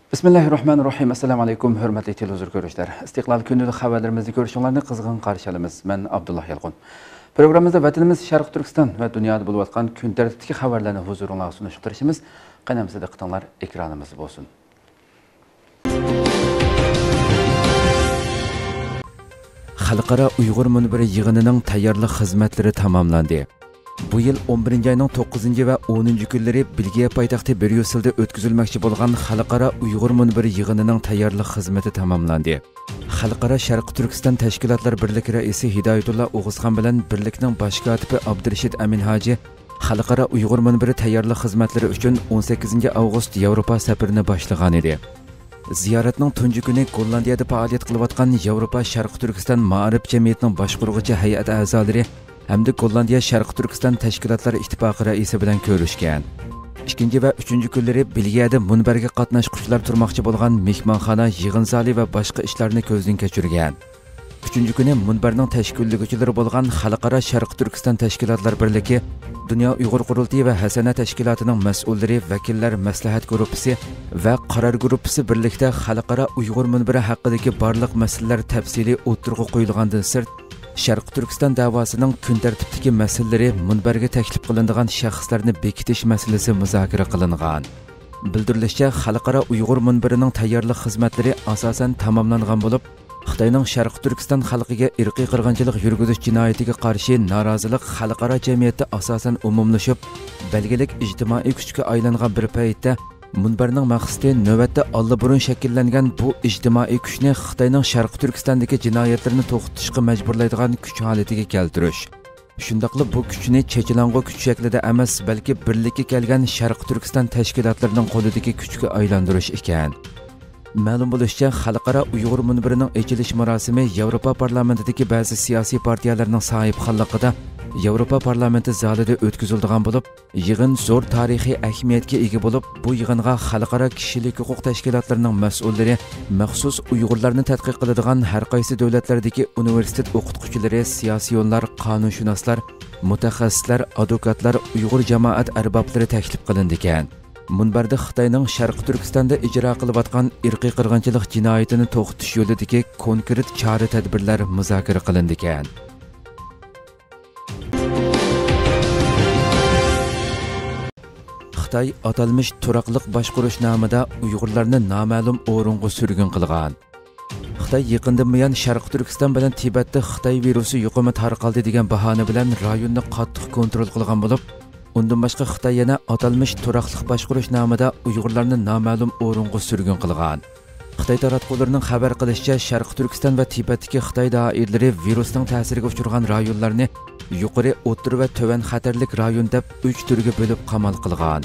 Bismillahirrahmanirrahim. Assalamu alaykum, hörmətli televizor görüşlər. İstiqlal gündəlik xəbərlərimizi görüşünlərini qızğın qarşı alırıq. Mən Abdullah Yalqın. Proqramımızda vətənimiz Şərq Türkistan və dünyada olub atqan gün tərtibdəki xəbərlərini huzurunuzğa sunuşdurışımız qənəmsiz diqqətinizlər ekranımız olsun. Xalqara Uyğur Münbiri yığınının tayyorluq xizmətləri tamamlandı. Bu yıl 11. ayının 9. ve 10. günleri Bilgiye paytaxtı Brüssel'de ötküzülmekçi bolğan Xalqara Uyğur Münbiri yığınının tayyorluq xizmeti tamamlandı. Xalqara Şərq Türkistan Təşkilatlar Birlik Reisi Hidayetullah Oğuzxan bilan birlikning baş katibi Abdurashid Amin Hacı Xalqara Uyğur Münbiri tayyorluq xizmetleri üçün 18. avgust Avrupa səfirini başlagan idi. Ziyaretning tunji kuni Gollandiyada faoliyat qilib atgan Avrupa Şərq Türkistan Ma'arif Cemiyetining boshqaruvchi hay'at a'zolari hamda Gollandiya Şərq Türkistan Təşkilatlar İttifaqı raisi bilan ko'rishgan. İkinci ve üçüncü günleri Bilgiyada munbarga qatnaşquchilar turmoqchi bo'lgan mehmonxona, yig'in zali va boshqa ishlarni ko'zdan kechirgan. Üçüncü günü munbarning tashkillovchilari bo'lgan Xalqaro Şərq Türkistan Təşkilatlar Birligi, Dünya Uyghur Qurultayı ve Hasana Təşkilatıning mas'ullari, vakillar, maslahat gruppasi ve qaror gruppasi birlikda Xalqaro Uyghur Münbiri haqidagi barliq masalalar tafsili o'tirg'i qo'yilgandan sirt Şərq Türkistan davasının kun tartibdagi masalaları munbarga taklif qilinadigan shaxslarni bekitish masalasi muzokara qilingan. Bildirilishicha, Xalqaro Uyghur Münbirining tayyorluq xizmatlari asosan tamomlangan bo'lib, Xitoyning Şərq Türkistan xalqiga irqiy qirg'inchilik yurgizish jinoyatiga qarshi norozilik xalqaro jamiyatda asosan umumlashib, belgilik ijtimoiy kuchga aylangan bir paytda munbarning maqsadi navbatda allaburun shakllangan bu ijtimoiy kuchni Xitoyning Şərq Türkistandagi jinoyatlarni to'xtatishga majburlaydigan kuch holatiga keltirish. Shundaqla bu kuchni chechelang'u kuch shaklida emas, balki birlikka kelgan Şərq Türkistan tashkilotlarining qo'lidagi kuchga aylantirish ekan. Ma'lum bo'lishicha, Xalqaro Uyghur Münbirining ochilish marosimi Yevropa parlamentidagi ba'zi siyosiy partiyalarning sohibxonligida Yevropa parlamenti zalida o'tkazilgan bo'lib, yig'in zo'r tarixiy ahamiyatga ega bo'lib, bu yig'inga xalqaro kishilik huquq tashkilotlarining mas'ullari, maxsus Uyg'urlarni tadqiq qiladigan har qaysi davlatlardagi universitet o'qituvchilari, siyosiyonlar, qonunshunoslar, mutaxassislar, advokatlar, Uyg'ur jamoat arboblari taklif qilindi ekan. Munbarda Xitoyning Şərq Türkistonda ijro qilayotgan irqiy qirg'inchilik jinoyatini to'xtatish yo'lidagi konkret chora-tadbirlar muzokara qilindi ekan. Xitoy atalmış turaqliq boshqarish nomida Uyg'urlarni noma'lum o'ringa surgun qilgan. Xitoy yaqindan buyon Şərq Türkiston bilan Tibetda Xitoy virusi yuqumi tarqaldi degan bahona bilan rayonni qattiq kontrol qilgan bo'lib, undan boshqa Xitoy yana atalmış turaqliq boshqarish nomida Uyg'urlarni noma'lum o'ringa surgun qilgan. Xitoy taratqullarining xabar qilishicha, Şərq Türkiston va Tibetdagi Xitoy doiralari virusning ta'siriga uchragan rayonlarni yuqori, o'rta va tovan xatarlik rayon deb 3 turga bo'lib qamal qilgan.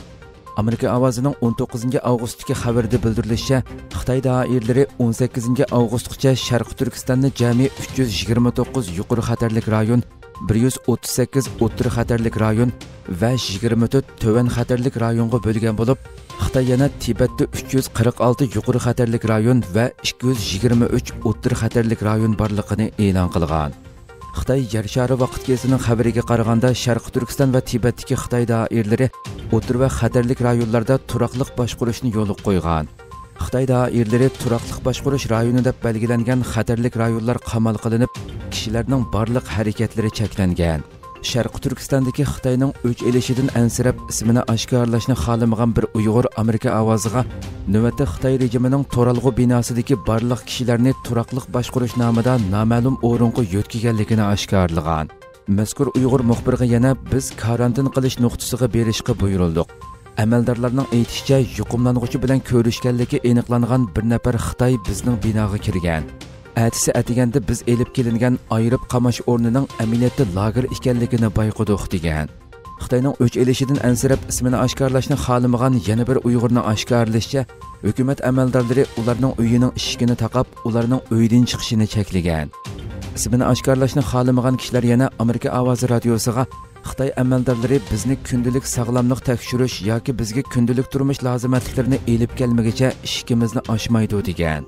Amerika ovozining 19 avgustdagi xabarda bildirilishicha, Xitoy doiralari 18 avgustgacha Şərq Türkistonni jami 329 yuqori xatarlik rayon, 138 o'rta xatarlik rayon va 24 tovan xatarlik rayonga bo'lgan bo'lib, Xitoy yana Tibetda 346 yuqori xatarlik rayon va 223 o'rta xatarlik rayon borligini e'lon qilgan. Xitoy yer shari vaqt kezining xabariga qaraganda, Şərq Türkiston va Tibetdagi Xitoy doiralari o'rta va xatarlik rayonlarda turaqliq boshqarishni yo'lga qo'ygan. Xitoy doiralari turaqliq boshqarish rayoni deb belgilangan xatarlik rayonlar qamal qilinib, kishilarning barliq harakatlari cheklangan. Şərq Türkistondagi Xitoyning o'ch elishidan ansirab ismini oshkorlashni xohlamagan bir Uyg'ur Amerika ovoziga navbatda Xitoy rejimining Toralg'u binosidagi barliq kishilarni turaqliq boshqarish nomida noma'lum o'ringa yo'tkiganligini oshkorlagan. Mazkur Uyg'ur muxbirga yana biz karantin qilish nuqtasiga berishga buyurildik. Amaldorlarning aytishicha, yuqumlanuvchi bilan ko'rishganligi aniqlangan bir nafar Xitoy bizning binoga kirgan. Atisi atiganda biz elib kelingan ayirib qamash o'rnining amaliyotda lager ekanligini bayqadik degan. Xitoyning o'ch elishidan ansirab ismini oshkorlashni xohlamagan yana bir Uyg'urning oshkorlashicha, hukumat amaldorlari ularning uyining eshigini taqab, ularning uydan chiqishini cheklagan. Ismini oshkorlashni xohlamagan kishilar yana Amerika ovozi radiosiga Xitoy amaldorlari bizni kundalik sog'lomlik tekshirish yoki bizga kundalik turmush lozimatliklarini elib kelmagicha ishimizni ochmaydi degan.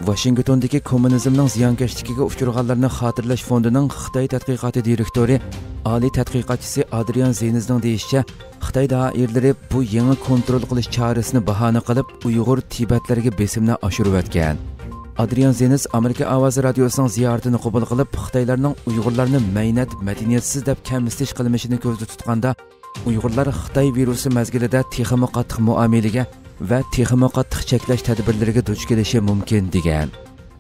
Washingtondagi kommunizmning ziyonkashligiga uchraganlarni xotirlash fondining Xitoy tadqiqoti direktori, oliy tadqiqotchisi Adrian Zenizning deyishicha, Xitoy doiralari bu yangi kontrol qilish chorasini bahona qilib, Uyg'ur Tibetlarga besimni oshirib o'tgan. Adrian Zeniz Amerika Ovozi radiosining ziyoratini qabul qilib, Xitoylarning Uyg'urlarni maynat, madaniyatsiz deb kamsitish qilmishini ko'zda tutganda, Uyg'urlar Xitoy virusi mazgilida texmo qattiq muomalaga va texmo qattiq cheklash tadbirlariga duch kelishi mumkin degan.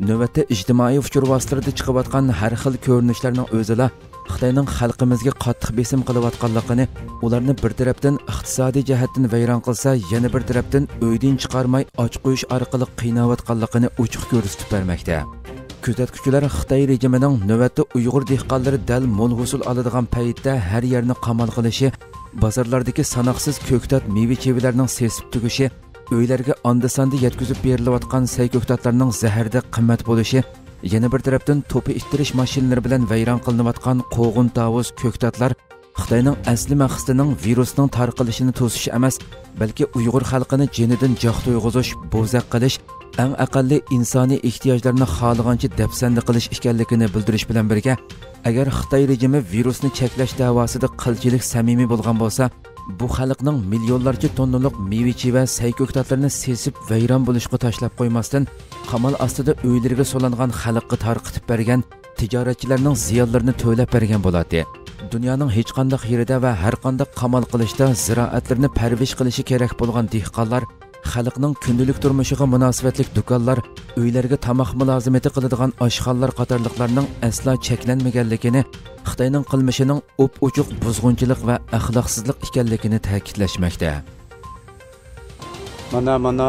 Navbatda ijtimoiy uchur vositalarida chiqayotgan har xil ko'rinishlarning o'zida Xitoyning xalqimizga qattiq besim qilayotganligini, ularni bir tarafdan iqtisodiy jihatdan vayron qilsa, yana bir tarafdan uydan chiqarmay och qo'yish orqali qiynayotganligini ochiq ko'rsatib bermoqda. Kuzatuvchilar Xitoy rejimining navbatda Uyg'ur dehqonlari dal mo'l hosil oladigan paytda har yerni qamal qilishi, bozorlardagi sanoqsiz ko'ktat meva-chevalarning sesib tugishi, uylarga onda-sonda yetkazib berilayotgan say ko'ktatlarning zaharda qimmat bo'lishi, yana bir tarafdan to'pi ittirish mashinalari bilan vayron qilinayotgan qo'g'in tavus ko'ktatlar Xitoyning asli maqsadining virusning tarqalishini to'sish emas, balki Uyg'ur xalqini jinidan joq to'yg'izish, bo'zaq qilish, eng aqalli insoniy ehtiyojlarni xohlagancha dafsanda qilish ekanligini bildirish bilan birga, agar Xitoy rejimi virusni cheklash davosida qilchilik samimiy bo'lgan bo'lsa, bu xalqning millionlarcha tonnalik meva-cheva say-ko'ktatlarni sesib vayron bo'lishga tashlab qo'ymasdan, qamal ostida uylariga so'langan xalqqa tarqitib bergan tijoratchilarning ziyonlarini to'lab bergan bo'ladi. Dunyoning hech qanday yerida va har qanday qamal qilishda ziroatlarni parvish qilishi kerak bo'lgan dehqonlar, xalqning kundalik turmushiga munosabatlik do'konlar, uylarga tamoq mulozimati qiladigan oshxonalar qatorliqlarning aslo cheklanmaganligini, Xitoyning qilmishining o'p-o'chiq buzg'unchilik va axloqsizlik ekanligini ta'kidlashmoqda. Mana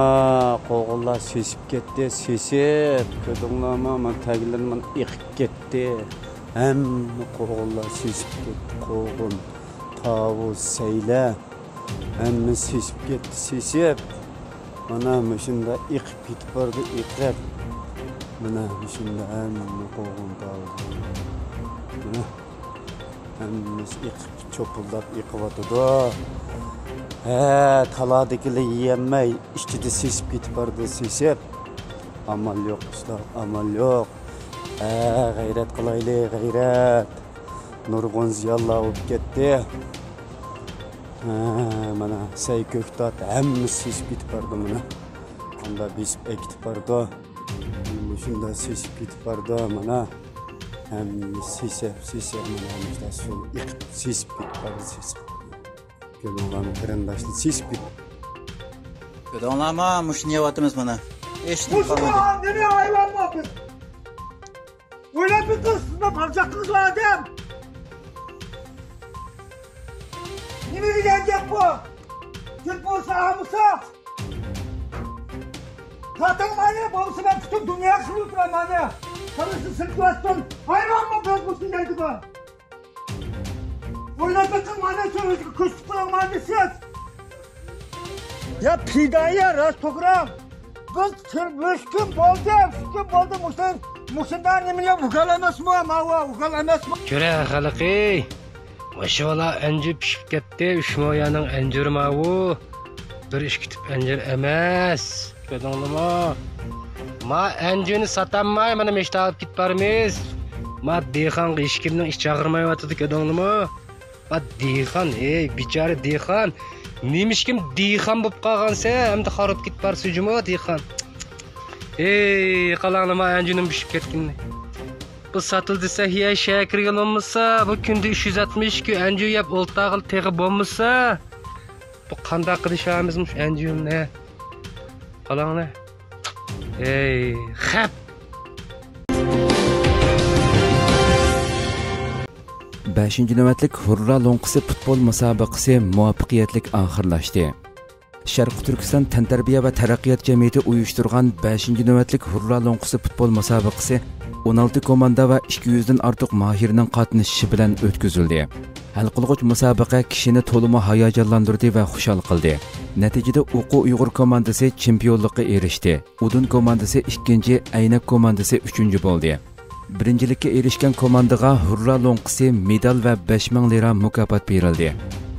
qo'g'onlar sesib ketdi, sesib, ko'dinglarmi, men taglarim iqib ketdi. Hamma qo'g'onlar sesib ketdi, qo'g'on, tavus, sayla, hamma sesib ketdi, sesib. Mana shunda iqib ketib bordi, iqib. Mana shunda hamma qo'g'on, tavus. Mana hamma iqib, cho'pillab iqiyotdi. Taladikiler yiyemey, işçide sesip gitip vardı sesip. Amal yok usta, amal yok. Gayret kılaylı, gayret. Nurgun ziyallah olup gitti. Mana say köktat, hemimiz sesip gitip vardı mana. Onda besip ekitip vardı. Şunda sesip gitip vardı mana. Hemimiz sesip mana. İşte sol yıkıp sesip gitip vardı sesip. Ködonlarni qarindoshli sesib ketdi. Ködonlarmi, mush niyatimiz mana. Eshitib qolmadik. Nima hayvonmi biz? O'ylab turibsizmi, palchoqingiz bor odam? Nima degan gap bu? Gap bo'lsa hamsa. Zaten mana bo'lsa ben bütün dünya qilib turaman mana. Qarasın sirklaston hayvonmi biz bu deydi bu? O'ylab turibsiz mana so'zga ko'chib qo'yman siz. Ya pidaya rast to'g'ram. Biz kim bo'ldi mushundan nima ugal emasmi? Mava ugal emasmi? Ko'ra xalqi. Mashallah anjir pishib ketdi. Ushmoyaning anjiri mavu. Bir ish kitib anjir emas. Ko'rdingizmi? Ma anjirni satamay, mana meshta olib ketib boramiz. Ma dehqonga hech kimning ish chaqirmayotdi, ko'rdingizmi? Ma dehqon, bichora dehqon. Nemishkim dehqon bo'lib qolgansa, hamda xarob ketib borsa-jumi dehqon. Qalanglar anjirning pishib ketgani. Bu satıldı desa, hiya shakirga olmasa, bu kunda 360 ku anjir yeb o'ltag'il teg'i bo'lmasa, bu qanday qilishamiz anjirni? Qalanglar. Xap. Beshinchi navbatlik Hurra Lo'nqisi futbol musobaqasi muvaffaqiyatli oxirlashdi. Sharq Turkiston tantarbiya va taraqqiyot jamiyati uyushtirgan 5-navbatlik Hurra Lo'nqisi futbol musobaqasi 16 komanda va 200 dan ortiq mohirning qatnashishi bilan o'tkazildi. Hal qilg'uch musobaqa kishini to'limi hayajonlantirdi va xushal qildi. Natijada O'qu Uyg'ur komandasi chempionlikka erishdi. Udun komandasi 2-chi, Aynak komandasi 3-chi bo'ldi. Birinchilikka erishgan komandaga Hurra Lo'nqisi medal va 5000 lira mukofot berildi.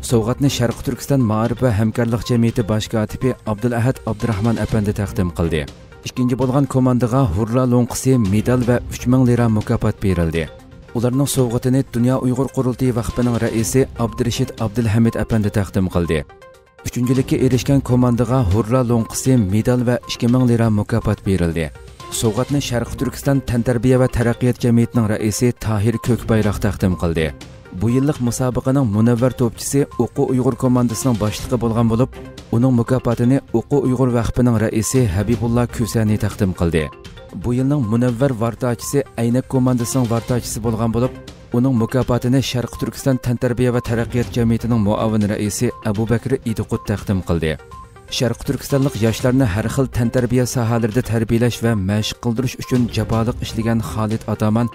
Sovg'atni Sharq Turkiston Ma'rif va hamkorlik jamiyati bosh kotibi Abdulahad Abdurahmon apandi taqdim qildi. ikkinchi bo'lgan komandaga Hurra Lo'nqisi medal va 3000 lira mukofot berildi. Ularning sovg'atini Dunyo Uyg'ur qurultiyi vaqfining raisi Abdurashid Abdulhamid apandi taqdim qildi. Uchinchilikka erishgan komandaga Hurra Lo'nqisi medal va 2000 lira mukofot berildi. Sovg'atni Sharq Turkiston tantarbiya va taraqqiyot jamiyatining raisi Tahir Ko'kbayroq taqdim qildi. Bu yillik musobaqaning munavvar to'pchisi O'qu Uyg'ur komandasining boshlig'i bo'lgan bo'lib, uning mukofotini O'qu Uyg'ur vaqfining raisi Habibulla Kusani taqdim qildi. Bu yilning munavvar vartochisi Aynak komandasining vartochisi bo'lgan bo'lib, uning mukofotini Sharq Turkiston tantarbiya va taraqqiyot jamiyatining muavin raisi Abu Bakr Idiqut taqdim qildi. Sharq Turkistonlik yoshlarni har xil tantarbiya sohalarida tarbiyalash va mashq qildirish uchun jaboliq ishlagan Xolid Ataman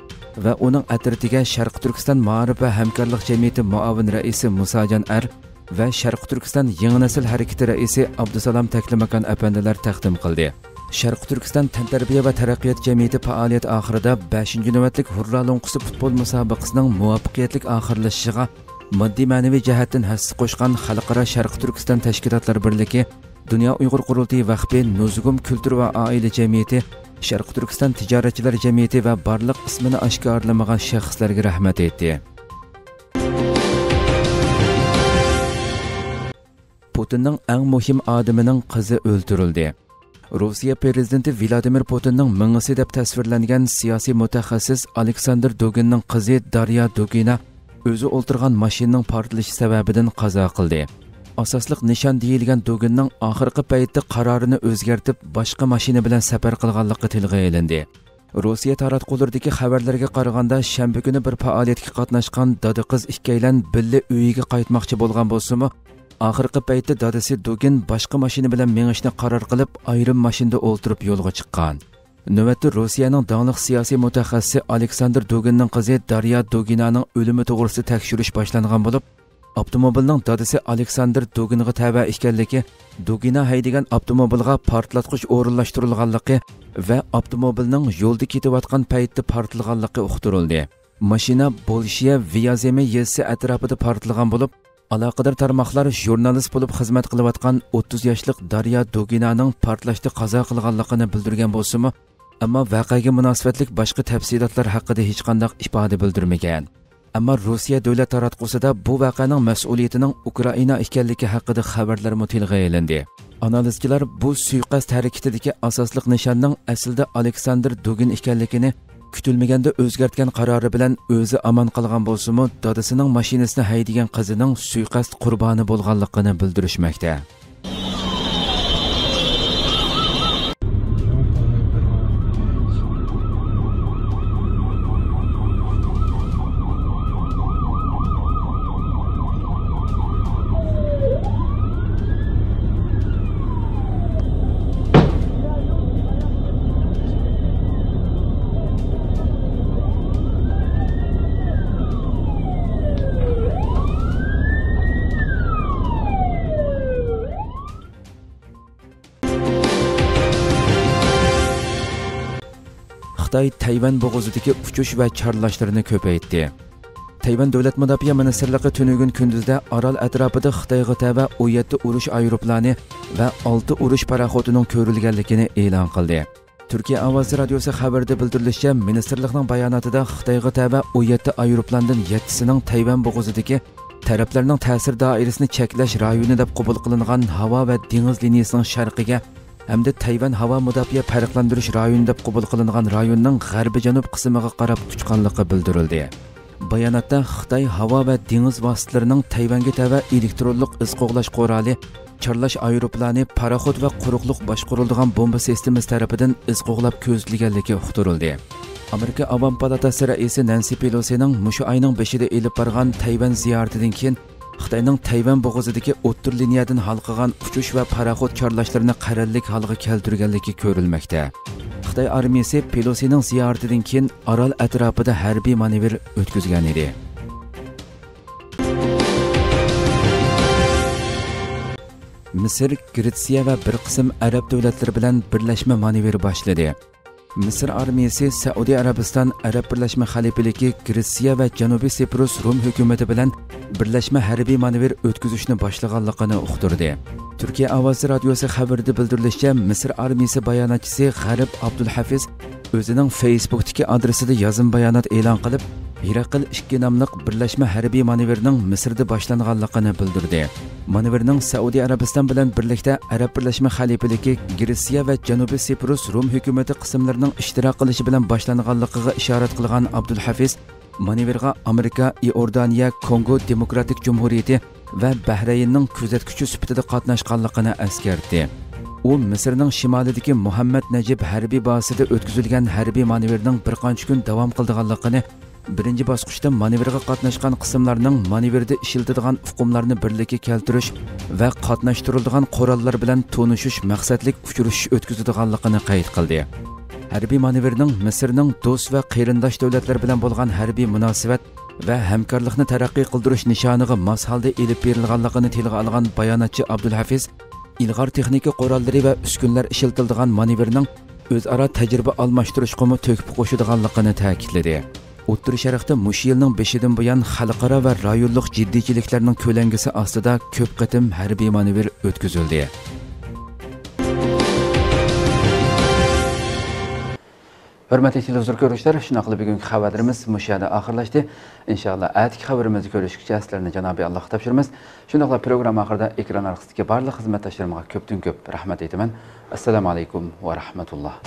va uning atritiga Sharq Turkiston ma'rif va hamkorlik jamiyati muavin raisi Musajon Ar va Sharq Turkiston yangi nasil harakati raisi Abdusalom Taklimakan apandilar taqdim qildi. Sharq Turkiston tantarbiya va taraqqiyot jamiyati faoliyat oxirida 5-navbatlik Hurra Lo'nqisi futbol musobaqasining muvaffaqiyatli oxirlashishiga moddiy ma'naviy jihatdan hassa qo'shgan Xalqaro Sharq Turkiston tashkilotlar birligi, Dunyo Uyg'ur qurultiyi vaqfi, Nuzugum kultur va oila jamiyati, Sharq Turkiston tijoratchilar jamiyati va barliq ismini oshkorlamagan shaxslarga rahmat aytdi. Putinning eng muhim odamining qizi o'ldirildi. Rossiya prezidenti Vladimir Putinning mingisi deb tasvirlangan siyosiy mutaxassis Aleksandr Duginning qizi Darya Dugina o'zi o'ltirgan mashinaning portlashi sababidan qazo qildi. Asosliq nishon deyilgan Duginning oxirgi paytda qarorini o'zgartib, boshqa mashina bilan safar qilganligi tilga olindi. Rossiya taratqulardagi xabarlarga qaraganda, shanba kuni bir faoliyatga qatnashgan dada qiz ikkalan billa uyiga qaytmoqchi bo'lgan bo'lsa-mu, oxirgi paytda dadasi Dugin boshqa mashina bilan mengishni qaror qilib, ayrim mashinada o'ltirib yo'lga chiqqan. Navbatda Rossiyaning danglik siyosiy mutaxassisi Aleksandr Duginning qizi Darya Duginaning o'limi to'g'risida tekshirish boshlangan bo'lib, avtomobilning dadasi Aleksandr Duginga tava ekanligi, Dugina haydagan avtomobilga portlatqich o'rinlashtirilganligi va avtomobilning yo'lda ketayotgan paytda portlaganligi uqtirildi. Mashina Bolshiya Vyazemi yezisi atrofida portlagan bo'lib, aloqador tarmoqlar jurnalist bo'lib xizmat qilayotgan 30 yoshli Darya Duginaning portlashda qazo qilganligini bildirgan bo'lsa-mu, ammo voqeaga munosabatlik boshqa tafsilotlar haqida hech qanday ifoda bildirmagan. Ammo Rossiya davlat taratqusida bu voqeaning mas'uliyatining Ukraina ekanligi haqida xabarlar tilga olindi. Analizchilar bu suiqasd harakatidagi asosli nishonning aslida Aleksandr Dugin ekanligini, kutilmaganda o'zgartgan qarori bilan o'zi omon qolgan bo'lsa-mu, dadasining mashinasini haydagan qizining suiqasd qurboni bo'lganligini bildirishmoqda. Xitoy Tayvan bo'g'izidagi uchish va charlashlarni ko'paytirdi. Tayvan davlat mudofaa ministrligi tunugun kunduzda orol atrofida Xitoyga tava 17 urush aeroplani va 6 urush paraxotining ko'rilganligini e'lon qildi. Turkiya ovozi radiosi xabarida bildirilishicha, ministrlikning bayonotida Xitoyga tava 17 aeroplandan 7sining Tayvan bo'g'izidagi taraflarning ta'sir doirasini cheklash rayoni deb qabul qilingan havo va dengiz liniyasining sharqiga hamda Tayvan havo mudofaa farqlantirish rayoni deb qabul qilingan rayonning g'arbi-janub qismiga qarab uchganligi bildirildi. Bayonotda Xitoy havo va dengiz vositalarining Tayvanga tava elektronlik iz qo'g'lash quroli, charlash aeroplani, paraxot va quruqliq boshqariladigan bomba sistemasi tarafidan iz qo'g'lab ko'zlanganligi uqtirildi. Amerika Avam palatasi raisi Nancy Pelosining mushu oyning 5-ida elib borgan Tayvan ziyoratidan keyin Xitoyning Tayvan bo'g'izidagi o'ttir liniyadan halqagan uchish va paraxot charlashlarini qarorlik holga keltirganligi ko'rilmoqda. Xitoy armiyasi Pelosining ziyoratidan keyin orol atrofida harbiy manevr o'tkazgan edi. Misr, Gretsiya va bir qism arab davlatlari bilan birlashma manevr boshladi. Misr armiyasi Saudiya Arabiston, Arab Birlashma Xalifaligi, Gretsiya va Janubiy Siprus Rum hukumati bilan birlashma harbiy manevr o'tkazishni boshlaganligini uqtirdi. Turkiya Ovozi radiosi xabarida bildirilishicha, Misr armiyasi bayonotchisi G'arib Abdulhafiz o'zining Facebook'dagi adresida yozim bayonot e'lon qilib, Hiraql 2 nomli birlashma harbiy manevrning Misrda boshlanganligini bildirdi. Manevrning Saudiya Arabiston bilan birlikda Arab Birlashma Xalifaligi, Gretsiya va Janubiy Siprus Rum hukumati qismlarining ishtirok qilishi bilan boshlanganligiga ishorat qilgan Abdulhafiz, manevrga Amerika, Iordaniya, Kongo Demokratik Jumhuriyati va Bahraynning kuzatuvchi sifatida qatnashganligini eskartdi. U Misrning shimolidagi Muhammad Najib harbiy bazasida o'tkazilgan harbiy manevrning bir qancha kun davom qilganligini, birinchi bosqichda manevrga qatnashgan qismlarning manevrda ishiladigan uqumlarni birlikka keltirish va qatnashtiriladigan qurollar bilan tonishish maqsadli uchrashish o'tkazilganligini qayd qildi. Harbiy manevrning Misrning do'st va qarindosh davlatlar bilan bo'lgan harbiy munosabat va hamkorlikni taraqqiy qildirish nishoniga mos holda elib berilganligini tilga olgan bayonotchi Abdulhafiz, ilg'or texnika qurollari va uskunlar ishiltiladigan manevrning o'zaro tajriba almashtirishga to'kib qo'shadiganligini ta'kidladi. O'rta Sharqda mush yilning 5-dan buyon xalqaro va rayonlik jiddiychiliklarning ko'langisi ostida ko'p qatim harbiy manevr o'tkazildi. Hörmətli televizor görüşlər, şuna qılıb bugünkü xəbərimiz müşahidə axırlaşdı. İnşallah ətki xəbərimizi görüşkücə əslərini Cənab-ı Allah tapşırmız. Şundaqla proqram axırda ekran arxasındakı barlıq xidmətdaşlarıma köpdən köp rəhmət etmən. Assalamu alaykum və rahmetullah.